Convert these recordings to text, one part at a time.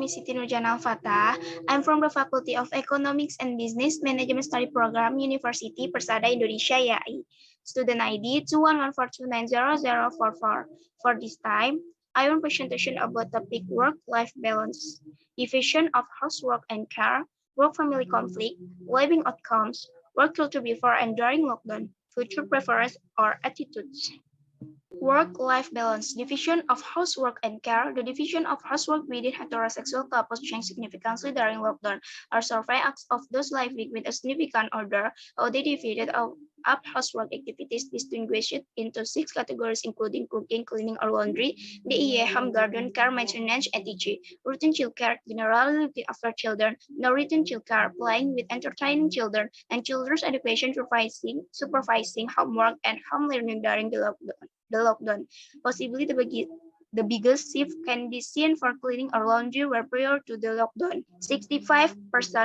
is Siti Fattah. I'm from the Faculty of Economics and Business Management Study Program, University Persada, Indonesia, YAI. Student ID 21142900044. For this time, I want presentation about topic work-life balance, division of housework and care, work-family conflict, living outcomes, work culture before and during lockdown, future preference or attitudes. Work-life balance, division of housework and care. The division of housework within heterosexual couples changed significantly during lockdown. Our survey asks of those living with a significant order how they divided up housework activities distinguished into 6 categories including cooking, cleaning or laundry, DIY, home garden care, maintenance, etc. Routine child care, generally looking after children, no routine child care, playing with entertaining children, and children's education supervising homework and home learning during the lockdown. Possibly the biggest shift can be seen for cleaning or laundry where prior to the lockdown. 65%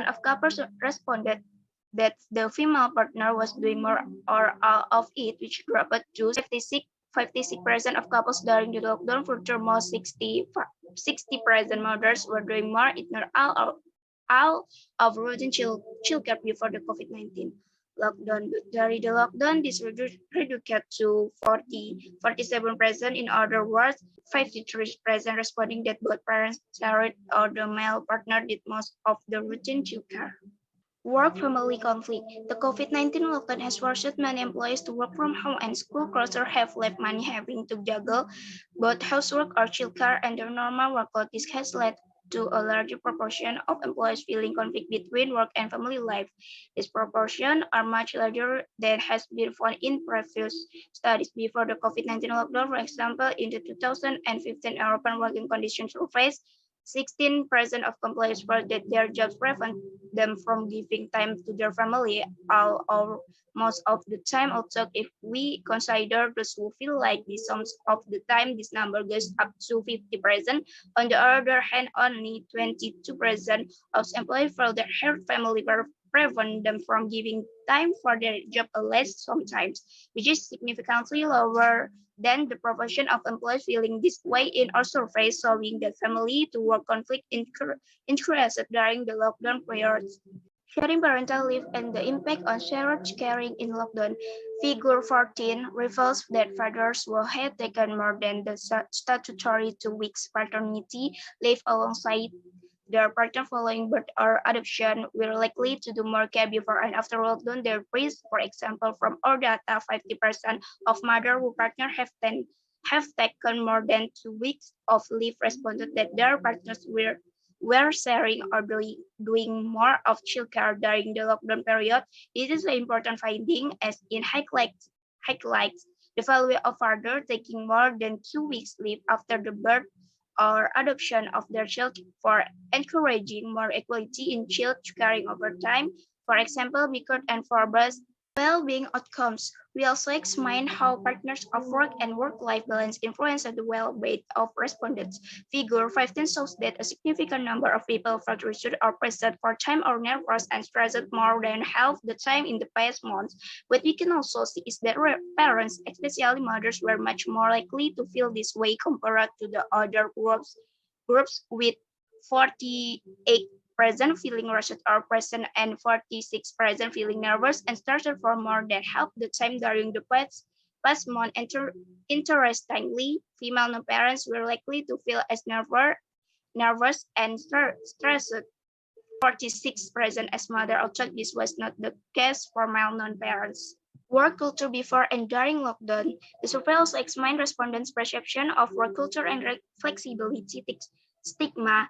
of couples responded that the female partner was doing more or all of it, which dropped to 56% of couples during the lockdown. Furthermore, 60% mothers were doing more, if not all of routine child care before the COVID-19 lockdown. During the lockdown, this reduced to 47%. In other words, 53% responding that both parents, shared or the male partner did most of the routine child care. Work-family conflict. The COVID-19 lockdown has forced many employees to work from home, and school closures have left many having to juggle both housework or childcare and their normal workload. This has led to a larger proportion of employees feeling conflict between work and family life. These proportions are much larger than has been found in previous studies before the COVID-19 lockdown. For example, in the 2015 European Working Conditions Survey, 16% of employees felt that their jobs prevent them from giving time to their family, all or most of the time. Also, if we consider those who feel like this, some of the time this number goes up to 50%. On the other hand, only 22% of employees felt that their family prevent them from giving time for their job less sometimes, which is significantly lower than the proportion of employees feeling this way in our survey, showing that family to work conflict increased during the lockdown period. Sharing parental leave and the impact on shared caring in lockdown. Figure 14 reveals that fathers will have taken more than the statutory 2 weeks paternity leave alongside their partner following birth or adoption. We're likely to do more care before and after lockdown. Their price, for example, from our data, 50% of mothers who partner have taken more than 2 weeks of leave responded that their partners were sharing or doing more of childcare during the lockdown period. This is an important finding as it highlights the value of father taking more than 2 weeks leave after the birth or adoption of their child for encouraging more equality in child caring over time. For example, because and for best well-being outcomes. We also examine how partners of work and work-life balance influence the well-being of respondents. Figure 15 shows that a significant number of people felt restricted or present for time or nervous and stressed more than half the time in the past months. What we can also see is that parents, especially mothers, were much more likely to feel this way compared to the other groups with 48% feeling rushed or present and 46% feeling nervous and started for more than half the time during the past month. Interestingly, female non-parents were likely to feel as nervous and stressed 46% as mother, although this was not the case for male non-parents. Work culture before and during lockdown. The survey also examined respondents' perception of work culture and flexibility. Stigma,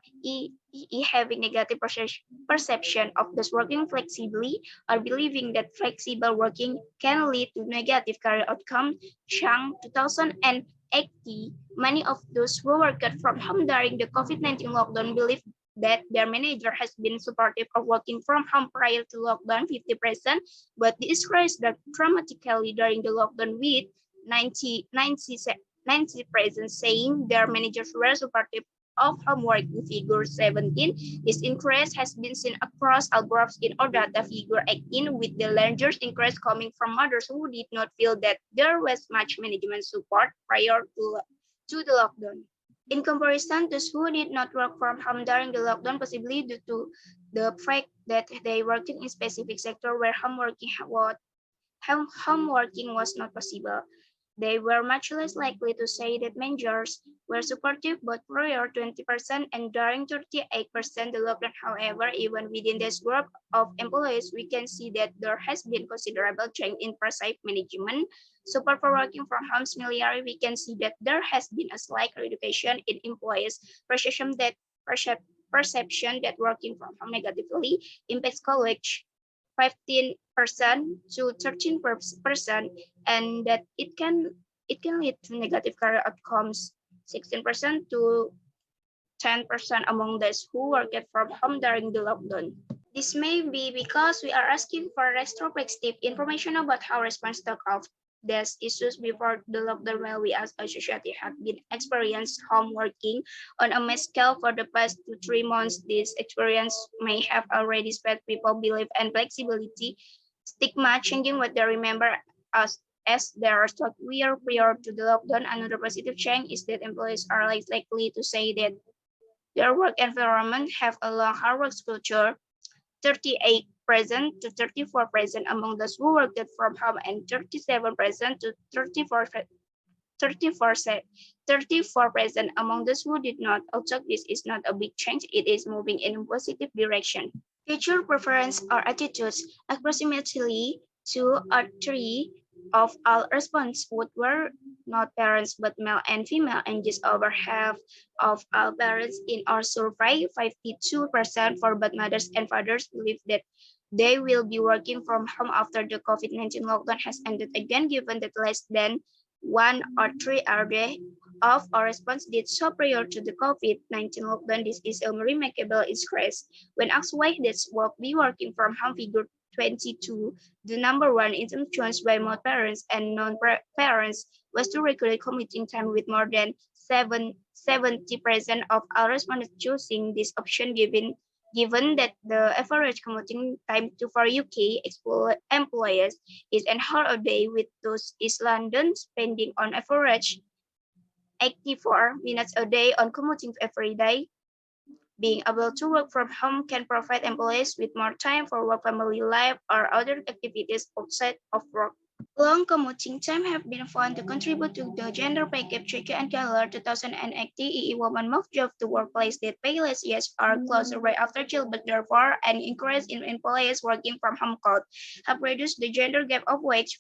having negative perception of those working flexibly or believing that flexible working can lead to negative career outcomes. Chang 2080, many of those who worked from home during the COVID-19 lockdown believe that their manager has been supportive of working from home prior to lockdown, 50%, but this rose dramatically during the lockdown with 90% saying their managers were supportive of homework in figure 17. This increase has been seen across all groups in our data. Figure 18, with the largest increase coming from mothers who did not feel that there was much management support prior to the lockdown. In comparison, those who did not work from home during the lockdown, possibly due to the fact that they worked in a specific sector where home working was not possible. They were much less likely to say that managers were supportive both prior 20% and during 38% the lockdown. However, even within this group of employees, we can see that there has been considerable change in perceived management. Support for working from home similarly, we can see that there has been a slight reduction in employees' perception that working from home negatively impacts colleagues 15% to 13%, and that it can lead to negative career outcomes 16% to 10% among those who worked from home during the lockdown. This may be because we are asking for retrospective information about how response to COVID these issues before the lockdown, while we as a society have been experienced home working on a mass scale for the past 2-3 months. This experience may have already spread people belief and flexibility, stigma changing what they remember as their stock year prior to the lockdown. Another positive change is that employees are less likely to say that their work environment have a long hard work culture. 38% to 34% among those who worked from home and 37% to 34% among those who did not. Although this is not a big change, it is moving in a positive direction. Future preference or attitudes. Approximately 2 or 3 of all respondents were not parents but male and female, and just over half of all parents in our survey, 52% for both mothers and fathers, believe that they will be working from home after the COVID-19 lockdown has ended. Again, given that less than 1 or 3 are they of our response did so prior to the COVID-19 lockdown, this is a remarkable increase. When asked why this will be working from home, figure 22, the number one influence by most parents and non-parents was to regulate commuting time, with more than 70% of all respondents choosing this option, given that the average commuting time for UK employees is an hour a day, with those East London spending on average 84 minutes a day on commuting every day. Being able to work from home can provide employees with more time for work, family life, or other activities outside of work. Long commuting time have been found to contribute to the gender pay gap. Tricky and Keller 2018 EE woman move job to workplace that pay less yes are closer right after childbirth. Therefore, an increase in employees working from home could have reduced the gender gap of wage.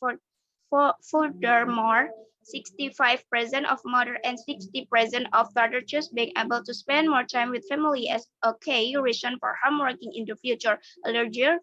Furthermore, 65% of mother and 60% of father choose being able to spend more time with family as a key reason for home working in the future. A larger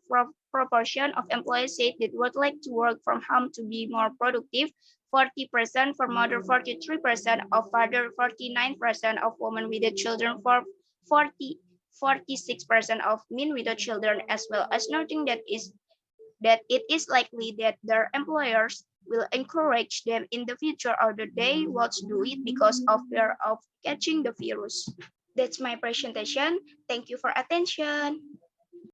proportion of employees said they would like to work from home to be more productive. 40% for mother, 43% of father, 49% of women with children, for 46% of men with children, as well as noting that it is likely that their employers will encourage them in the future, or that they won't do it because of fear of catching the virus. That's my presentation. Thank you for attention.